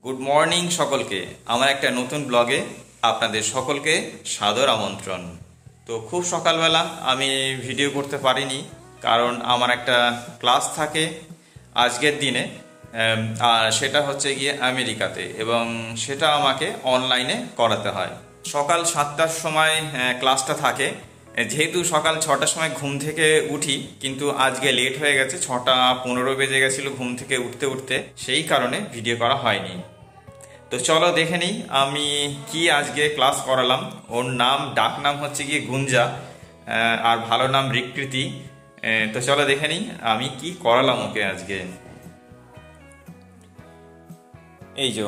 Good morning সকলকে। আমার একটা নতুন ব্লগে আপনাদের সকলকে সাদর আমন্ত্রণ। তো খুব সকালবেলা আমি ভিডিও করতে পারিনি, কারণ আমার একটা ক্লাস থাকে আজকের দিনে, আর সেটা হচ্ছে গিয়ে আমেরিকাতে, এবং সেটা আমাকে অনলাইনে করাতে হয়। সকাল 7টার সময় ক্লাসটা থাকে। যেহেতু সকাল 6টার সময় ঘুম থেকে উঠি, কিন্তু আজকে লেট হয়ে গেছে, 6টা 15 বেজে গেছিলো ঘুম থেকে উঠতে উঠতে, সেই কারণে ভিডিও করা হয়নি। তো চলো দেখে নিই আমি কি আজকে ক্লাস করালাম। ওর ডাক নাম হচ্ছে গিয়ে গুঞ্জা, আর ভালো নাম রিকৃতি। তো চলো দেখে নিই আমি কি করালাম ওকে আজকে। এই যে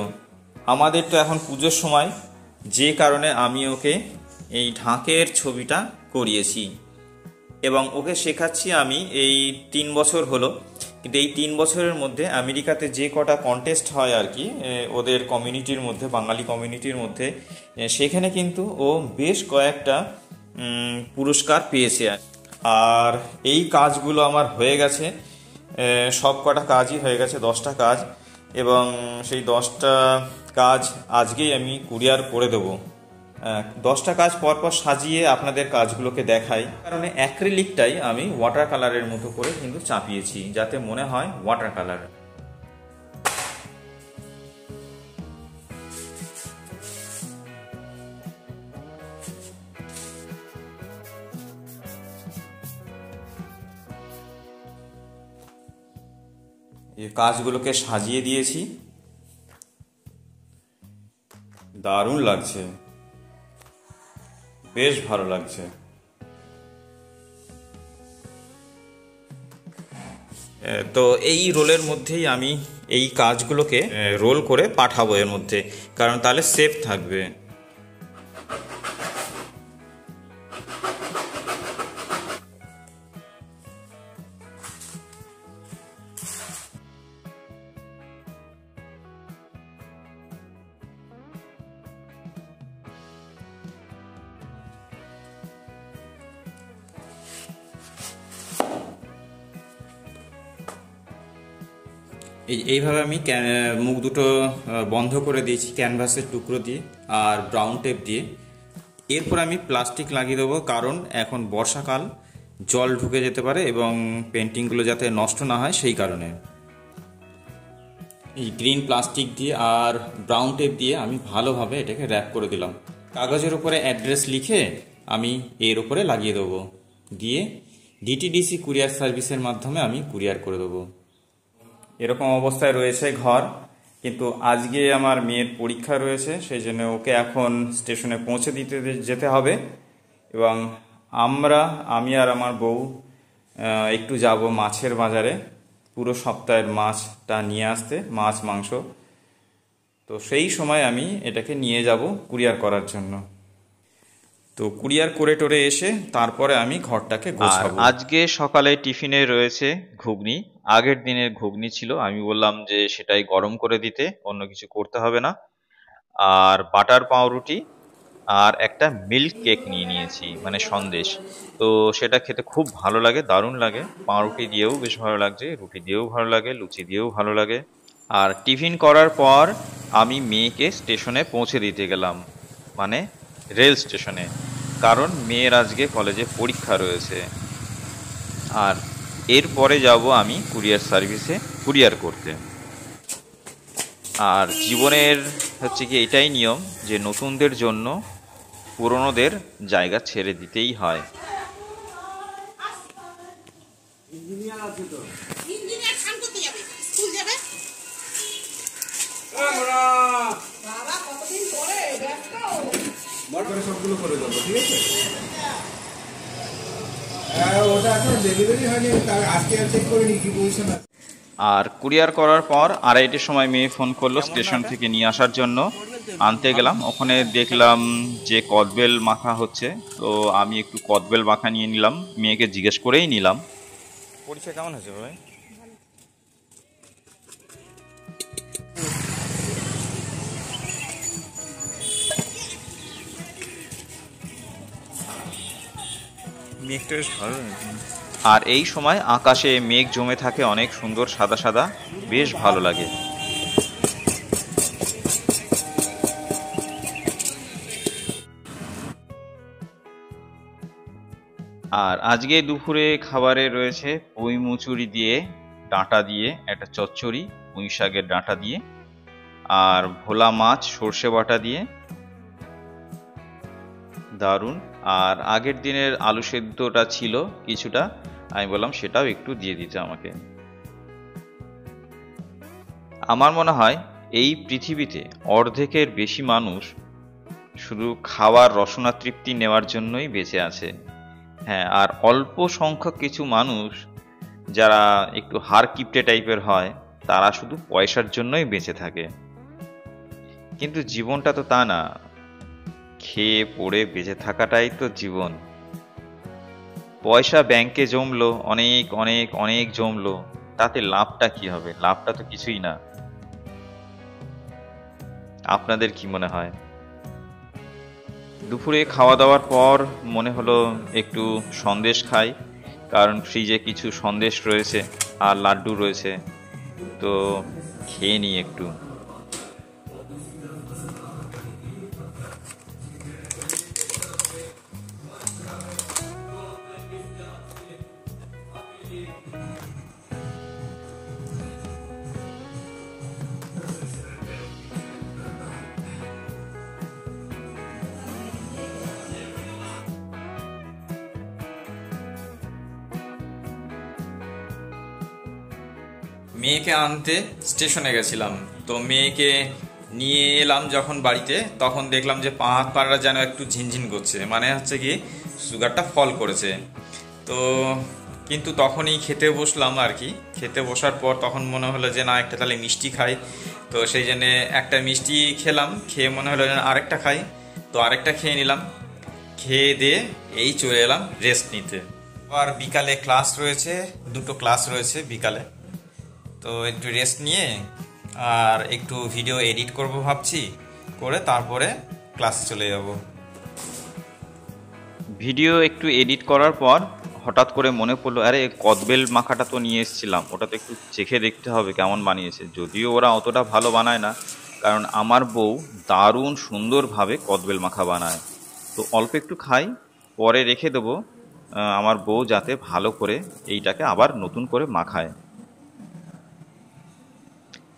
আমাদের তো এখন পুজোর সময়, যে কারণে আমি ওকে এই ঢাকের ছবিটা করিয়েছি, এবং ওকে শেখাচ্ছি আমি। এই 3 বছর হলো, কিন্তু এই 3 বছরের মধ্যে আমেরিকাতে যে কটা কন্টেস্ট হয় আর কি, ওদের কমিউনিটির মধ্যে, বাঙালি কমিউনিটির মধ্যে, সেখানে কিন্তু ও বেশ কয়েকটা পুরস্কার পেয়েছে। আর এই কাজগুলো আমার হয়ে গেছে, সব কটা কাজই হয়ে গেছে, 10টা কাজ, এবং সেই 10টা কাজ আজকেই আমি কুরিয়ার করে দেবো। 10টা কাজ পরপর সাজিয়ে আপনাদের কাজগুলোকে দেখাই, কারণে অ্যাক্রিলিকটাই আমি ওয়াটার কালারের মতো করে কিন্তু চাপিয়েছি, যাতে মনে হয় ওয়াটার কালার। এই কাজগুলোকে সাজিয়ে দিয়েছি, দারুণ লাগছে, বেশ ভালো লাগছে। তো এই রোলের মধ্যেই আমি এই কাজগুলোকে রোল করে পাঠাবো এর মধ্যে, কারণ তাহলে সেফ থাকবে। এইভাবে আমি মুখ দুটো বন্ধ করে দিয়েছি ক্যানভাসের টুকরো দিয়ে আর ব্রাউন টেপ দিয়ে। এরপর আমি প্লাস্টিক লাগিয়ে দেবো, কারণ এখন বর্ষাকাল, জল ঢুকে যেতে পারে এবং পেন্টিংগুলো যাতে নষ্ট না হয় সেই কারণে। এই গ্রিন প্লাস্টিক দিয়ে আর ব্রাউন টেপ দিয়ে আমি ভালোভাবে এটাকে র্যাপ করে দিলাম। কাগজের উপরে অ্যাড্রেস লিখে আমি এর উপরে লাগিয়ে দেবো, দিয়ে ডিটিডিসি কুরিয়ার সার্ভিসের মাধ্যমে আমি কুরিয়ার করে দেবো। এরকম অবস্থায় রয়েছে ঘর, কিন্তু আজকে আমার মেয়ের পরীক্ষা রয়েছে, সেই জন্য ওকে এখন স্টেশনে পৌঁছে দিতে যেতে হবে, এবং আমি আর আমার বউ একটু যাব মাছের বাজারে, পুরো সপ্তাহের মাছটা নিয়ে আসতে, মাছ মাংস। তো সেই সময় আমি এটাকে নিয়ে যাব কুরিয়ার করার জন্য। তো কুরিয়ার করে টোরে এসে তারপরে আমি ঘরটাকে গোছাবো। আজকে সকালে টিফিনে রয়েছে ঘুগনি, আগের দিনের ঘুগনি ছিল, আমি বললাম যে সেটাই গরম করে দিতে, অন্য কিছু করতে হবে না। আর বাটার পাউরুটি আর একটা মিল্ক কেক নিয়ে নিয়েছি, মানে সন্দেশ। তো সেটা খেতে খুব ভালো লাগে, দারুণ লাগে। পাউরুটি দিয়েও বেশ ভালো লাগছে, রুটি দিয়েও ভালো লাগে, লুচি দিয়েও ভালো লাগে। আর টিফিন করার পর আমি মেয়েকে স্টেশনে পৌঁছে দিতে গেলাম, মানে রেল স্টেশনে, কারণ মেয়ের আজকে কলেজে পরীক্ষা রয়েছে। আর এরপরে যাব আমি কুরিয়ার সার্ভিসে কুরিয়ার করতে। আর জীবনের হচ্ছে কি এটাই নিয়ম যে নতুনদের জন্য পুরনোদের জায়গা ছেড়ে দিতেই হয়। সবগুলো করে দেবো, ঠিক আছে? ওটা এখন ডেলিভারি হয়নি, আজকে চেক করে নি কি পজিশন আছে। আর কুরিয়ার করার পর 2:30-এর সময় মেয়ে ফোন করলো স্টেশন থেকে নিয়ে আসার জন্য। আনতে গেলাম, ওখানে দেখলাম যে কদবেল মাখা হচ্ছে, তো আমি একটু কদবেল মাখা নিয়ে নিলাম, মেয়েকে জিজ্ঞেস করেই নিলাম। পরীক্ষা কেমন হয়েছে ভাই? মেঘটা বেশ ভালো। আর এই সময় আকাশে মেঘ জমে থাকে অনেক সুন্দর সাদা সাদা, বেশ ভালো লাগে। আর আজকে দুপুরে খাবারে রয়েছে পুঁই মুচুরি দিয়ে ডাঁটা দিয়ে একটা চচ্চড়ি, পুঁই শাকের ডাঁটা দিয়ে, আর ভোলা মাছ সর্ষে বাটা দিয়ে, দারুণ। আর আগের দিনের আলু সেদ্ধটা ছিল কিছুটা, আমি বললাম সেটাও একটু দিয়ে দিতে আমাকে। আমার মনে হয় এই পৃথিবীতে অর্ধেকের বেশি মানুষ শুধু খাওয়ার রসনা তৃপ্তি নেওয়ার জন্যই বেঁচে আছে। হ্যাঁ, আর অল্প সংখ্যক কিছু মানুষ যারা একটু হাড় কিপটে টাইপের হয়, তারা শুধু পয়সার জন্যই বেঁচে থাকে। কিন্তু জীবনটা তো তা না, খেয়ে পড়ে বেঁচে থাকাটাই তো জীবন। পয়সা ব্যাংকে জমলো, অনেক অনেক অনেক জমলো, তাতে লাভটা কি হবে? লাভটা তো কিছুই না। আপনাদের কি মনে হয়? দুপুরে খাওয়া দাওয়ার পর মনে হলো একটু সন্দেশ খাই, কারণ ফ্রিজে কিছু সন্দেশ রয়েছে আর লাড্ডু রয়েছে, তো খেয়ে নিই একটু। মেয়েকে আনতে স্টেশনে গেছিলাম, তো মেয়েকে নিয়ে এলাম যখন বাড়িতে, তখন দেখলাম যে পা হাত পাড়া যেন একটু ঝিনঝিন করছে, মানে হচ্ছে কি সুগারটা ফল করেছে। তো কিন্তু তখনই খেতে বসলাম আর কি। খেতে বসার পর তখন মনে হলো যে না, একটা তাহলে মিষ্টি খাই। তো সেই জন্যে একটা মিষ্টি খেলাম, খেয়ে মনে হলো যেন আরেকটা খাই, তো আরেকটা খেয়ে নিলাম। খেয়ে দিয়ে এই চলে এলাম রেস্ট নিতে। আর বিকালে ক্লাস রয়েছে, দুটো ক্লাস রয়েছে বিকালে, তো একটু রেস্ট নিয়ে আর একটু ভিডিও এডিট করব ভাবছি, করে তারপরে ক্লাসে চলে যাব। ভিডিও একটু এডিট করার পর হঠাৎ করে মনে পড়লো, আরে কদবেল মাখাটা তো নিয়ে এসেছিলাম, ওটা তো একটু চেখে দেখতে হবে কেমন বানিয়েছে। যদিও ওরা অতটা ভালো বানায় না, কারণ আমার বউ দারুণ সুন্দরভাবে কদবেল মাখা বানায়। তো অল্প একটু খাই, পরে রেখে দেবো আমার বউ যাতে ভালো করে এইটাকে আবার নতুন করে মাখায়।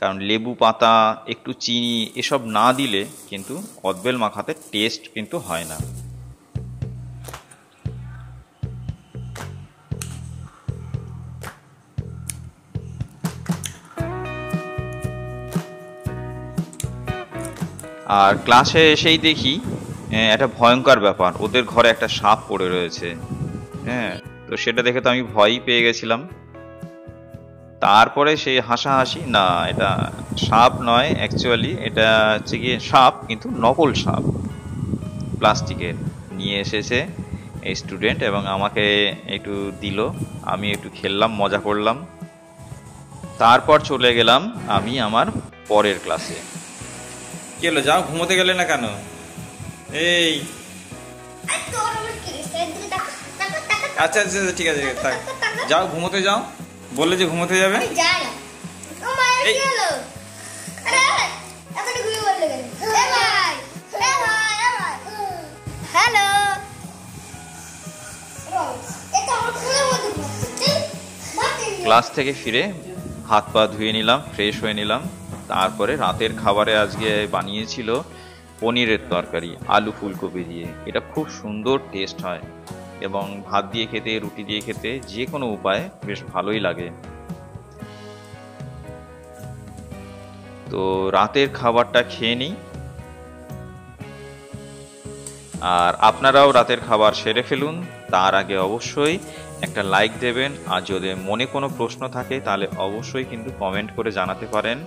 কারণ লেবু পাতা, একটু চিনি এসব না দিলে কিন্তু কদবেল মাখাতে টেস্ট কিন্তু হয় না। আর ক্লাসে এসেই দেখি একটা ভয়ঙ্কর ব্যাপার, ওদের ঘরে একটা সাপ পড়ে রয়েছে। হ্যাঁ, তো সেটা দেখে তো আমি ভয়ই পেয়ে গেছিলাম। তারপরে সেই হাসাহাসি, না এটা সাপ নয়, অ্যাকচুয়ালি এটা হচ্ছে গিয়ে সাপ, কিন্তু নকল সাপ, প্লাস্টিকের নিয়ে এসেছে এই স্টুডেন্ট, এবং আমাকে একটু দিল, আমি একটু খেললাম, মজা করলাম। তারপর চলে গেলাম আমি আমার পরের ক্লাসে। কি হলো, যাও, ঘুমোতে গেলে না কেন? এই আচ্ছা আচ্ছা ঠিক আছে, থাক, যাও ঘুমোতে যাও, বললে যে ঘুমোতে যাবে। ক্লাস থেকে ফিরে হাত পা ধুয়ে নিলাম, ফ্রেশ হয়ে নিলাম। তারপরে রাতের খাবারে আজকে বানিয়েছিল পনিরের তরকারি আলু ফুলকপি দিয়ে। এটা খুব সুন্দর টেস্ট হয়, এবং ভাত দিয়ে খেতে, রুটি দিয়ে খেতে, যে কোনো উপায়ে বেশ ভালোই লাগে। তো রাতের খাবারটা খেয়ে নিই, আর আপনারাও রাতের খাবার সেরে ফেলুন। তার আগে অবশ্যই একটা লাইক দেবেন, আর যদি মনে কোনো প্রশ্ন থাকে তাহলে অবশ্যই কিন্তু কমেন্ট করে জানাতে পারেন।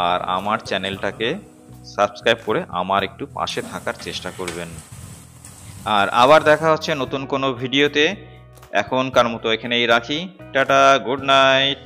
আর আমার চ্যানেলটাকে সাবস্ক্রাইব করে আমার একটু পাশে থাকার চেষ্টা করবেন। আর আবার দেখা হচ্ছে নতুন কোনো ভিডিওতে। এখনকার মতো এখানেই রাখি, টাটা, গুড নাইট।